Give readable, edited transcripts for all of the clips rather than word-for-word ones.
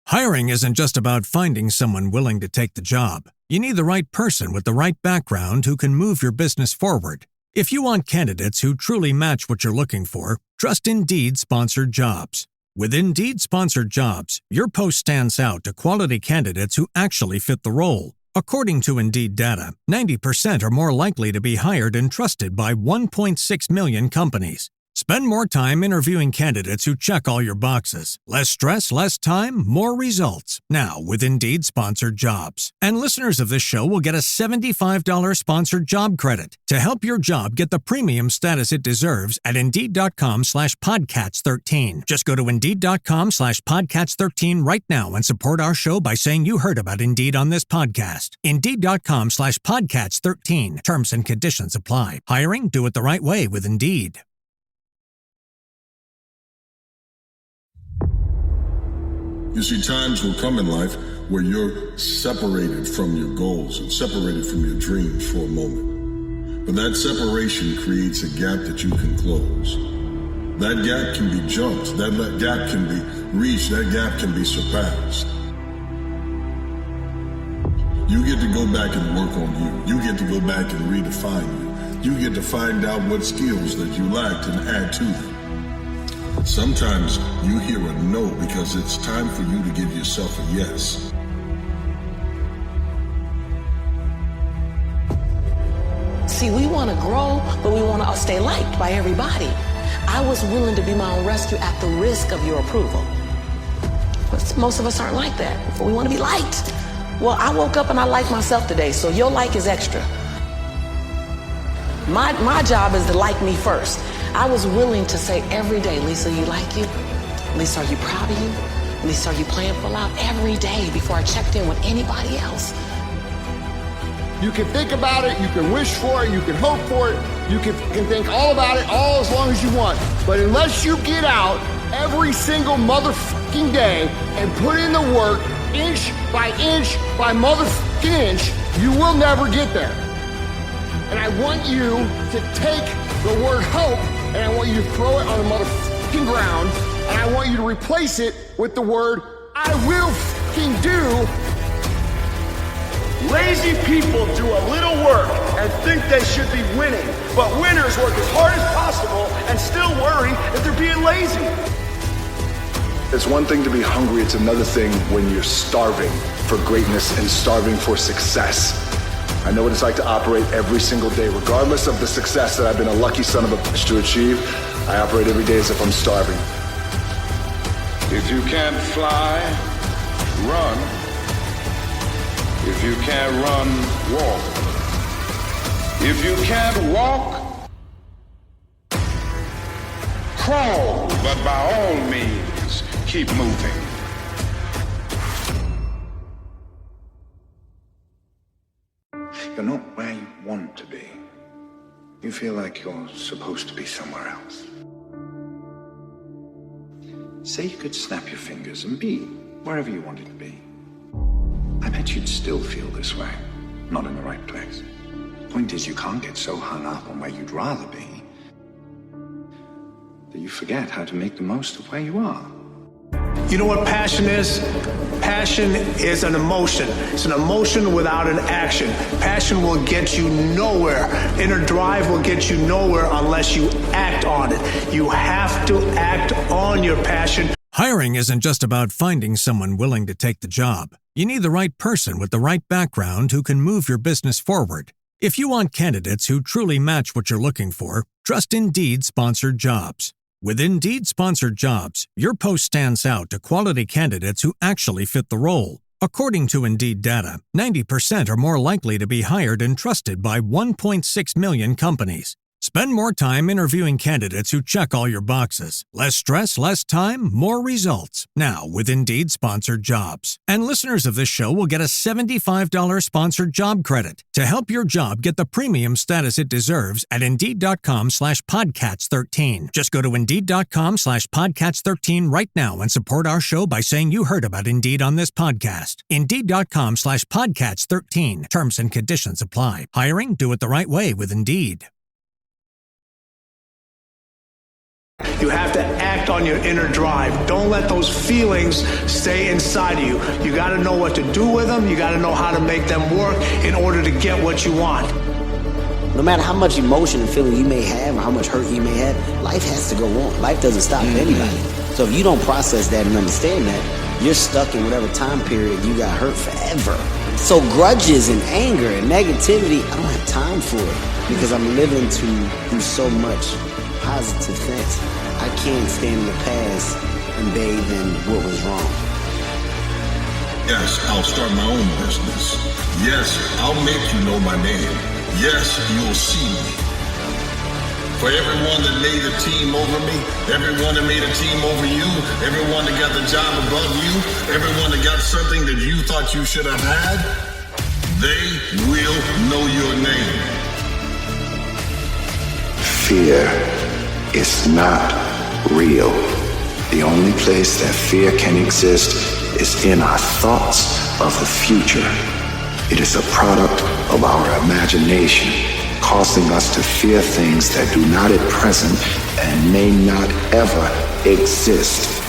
Hiring isn't just about finding someone willing to take the job. You need the right person with the right background who can move your business forward. If you want candidates who truly match what you're looking for, trust Indeed Sponsored Jobs. With Indeed Sponsored Jobs, your post stands out to quality candidates who actually fit the role. According to Indeed data, 90% are more likely to be hired and trusted by 1.6 million companies. Spend more time interviewing candidates who check all your boxes. Less stress, less time, more results. Now with Indeed Sponsored Jobs. And listeners of this show will get a $75 sponsored job credit to help your job get the premium status it deserves at Indeed.com/Podcats13. Just go to Indeed.com/Podcats13 right now and support our show by saying you heard about Indeed on this podcast. Indeed.com/Podcats13. Terms and conditions apply. Hiring? Do it the right way with Indeed. You see, times will come in life where you're separated from your goals and separated from your dreams for a moment. But that separation creates a gap that you can close. That gap can be jumped. That gap can be reached. That gap can be surpassed. You get to go back and work on you. You get to go back and redefine you. You get to find out what skills that you lacked and add to them. Sometimes you hear a no because it's time for you to give yourself a yes. See, we want to grow, but we want to stay liked by everybody. I was willing to be my own rescue at the risk of your approval. But most of us aren't like that. We want to be liked. Well, I woke up and I like myself today, so your like is extra. My job is to like me first. I was willing to say every day, Lisa, you like you? Lisa, are you proud of you? Lisa, are you playing full out? Every day before I checked in with anybody else. You can think about it, you can wish for it, you can hope for it, you can think all about it all as long as you want. But unless you get out every single motherfucking day and put in the work, inch by motherfucking inch, you will never get there. And I want you to take the word hope and I want you to throw it on the motherfucking ground and I want you to replace it with the word I will fucking do. Lazy people do a little work and think they should be winning, but winners work as hard as possible and still worry if they're being lazy. It's one thing to be hungry, it's another thing when you're starving for greatness and starving for success. I know what it's like to operate every single day, regardless of the success that I've been a lucky son of a bitch to achieve. I operate every day as if I'm starving. If you can't fly, run. If you can't run, walk. If you can't walk, crawl. But by all means, keep moving. You're not where you want to be. You feel like you're supposed to be somewhere else. Say you could snap your fingers and be wherever you wanted to be. I bet you'd still feel this way, not in the right place. Point is, you can't get so hung up on where you'd rather be that you forget how to make the most of where you are. You know what passion is? Passion is an emotion. It's an emotion without an action. Passion will get you nowhere. Inner drive will get you nowhere unless you act on it. You have to act on your passion. Hiring isn't just about finding someone willing to take the job. You need the right person with the right background who can move your business forward. If you want candidates who truly match what you're looking for, trust Indeed Sponsored Jobs. With Indeed Sponsored Jobs, your post stands out to quality candidates who actually fit the role. According to Indeed data, 90% are more likely to be hired and trusted by 1.6 million companies. Spend more time interviewing candidates who check all your boxes. Less stress, less time, more results. Now with Indeed Sponsored Jobs. And listeners of this show will get a $75 sponsored job credit to help your job get the premium status it deserves at Indeed.com/Podcats13. Just go to Indeed.com/Podcats13 right now and support our show by saying you heard about Indeed on this podcast. Indeed.com/Podcats13. Terms and conditions apply. Hiring? Do it the right way with Indeed. You have to act on your inner drive. Don't let those feelings stay inside of you. You got to know what to do with them. You got to know how to make them work in order to get what you want. No matter how much emotion and feeling you may have or how much hurt you may have, life has to go on. Life doesn't stop for anybody. So if you don't process that and understand that, you're stuck in whatever time period you got hurt forever. So grudges and anger and negativity, I don't have time for it because I'm living through so much positive things. I can't stand in the past and bathe in what was wrong. Yes, I'll start my own business. Yes, I'll make you know my name. Yes, you'll see me. For everyone that made a team over me, everyone that made a team over you, everyone that got the job above you, everyone that got something that you thought you should have had, they will know your name. Fear is not real. The only place that fear can exist is in our thoughts of the future. It is a product of our imagination, causing us to fear things that do not at present and may not ever exist.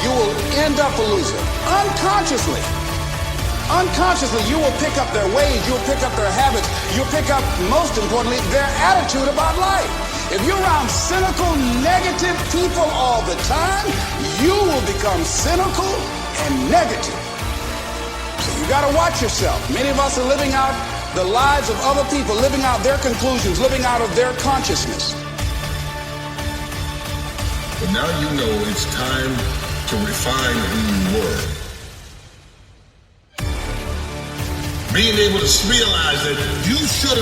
You will end up a loser, unconsciously. Unconsciously, you will pick up their ways, you'll pick up their habits, you'll pick up, most importantly, their attitude about life. If you're around cynical, negative people all the time, you will become cynical and negative. So you gotta watch yourself. Many of us are living out the lives of other people, living out their conclusions, living out of their consciousness. But now you know it's time to refine who you were. Being able to realize that you should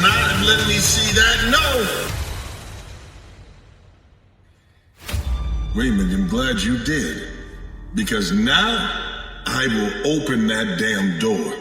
not have let me see that, no. Raymond, I'm glad you did. Because now I will open that damn door.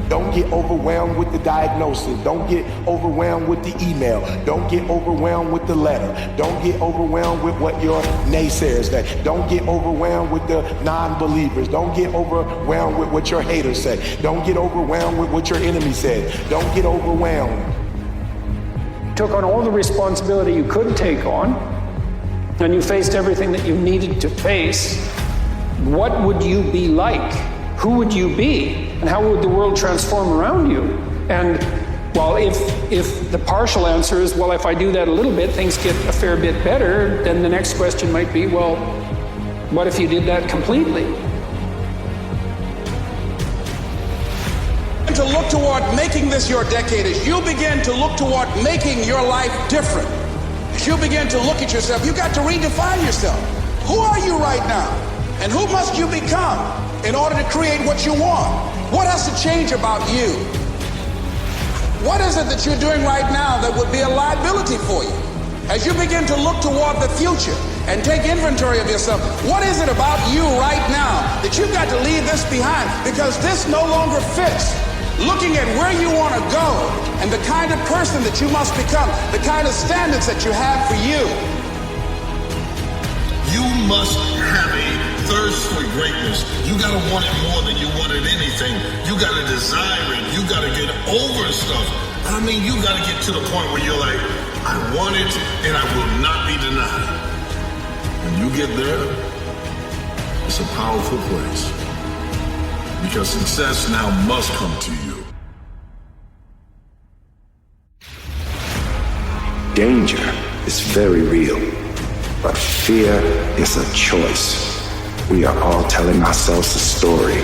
Don't get overwhelmed with the diagnosis. Don't get overwhelmed with the email. Don't get overwhelmed with the letter. Don't get overwhelmed with what your naysayers say. Don't get overwhelmed with the non-believers. Don't get overwhelmed with what your haters say. Don't get overwhelmed with what your enemy said. Don't get overwhelmed. You took on all the responsibility you could take on, and you faced everything that you needed to face. What would you be like? Who would you be? And how would the world transform around you? And, well, if the partial answer is, well, if I do that a little bit, things get a fair bit better, then the next question might be, well, what if you did that completely? To look toward making this your decade, as you begin to look toward making your life different, as you begin to look at yourself, you got to redefine yourself. Who are you right now? And who must you become in order to create what you want? What has to change about you? What is it that you're doing right now that would be a liability for you? As you begin to look toward the future and take inventory of yourself, what is it about you right now that you've got to leave this behind because this no longer fits? Looking at where you want to go and the kind of person that you must become, the kind of standards that you have for you. You must have a thirst for greatness. You gotta want it more than you wanted anything. You gotta desire it. You gotta get over stuff. I mean, you gotta get to the point where you're like, I want it and I will not be denied. When you get there, it's a powerful place. Because success now must come to you. Danger is very real, but fear is a choice. We are all telling ourselves a story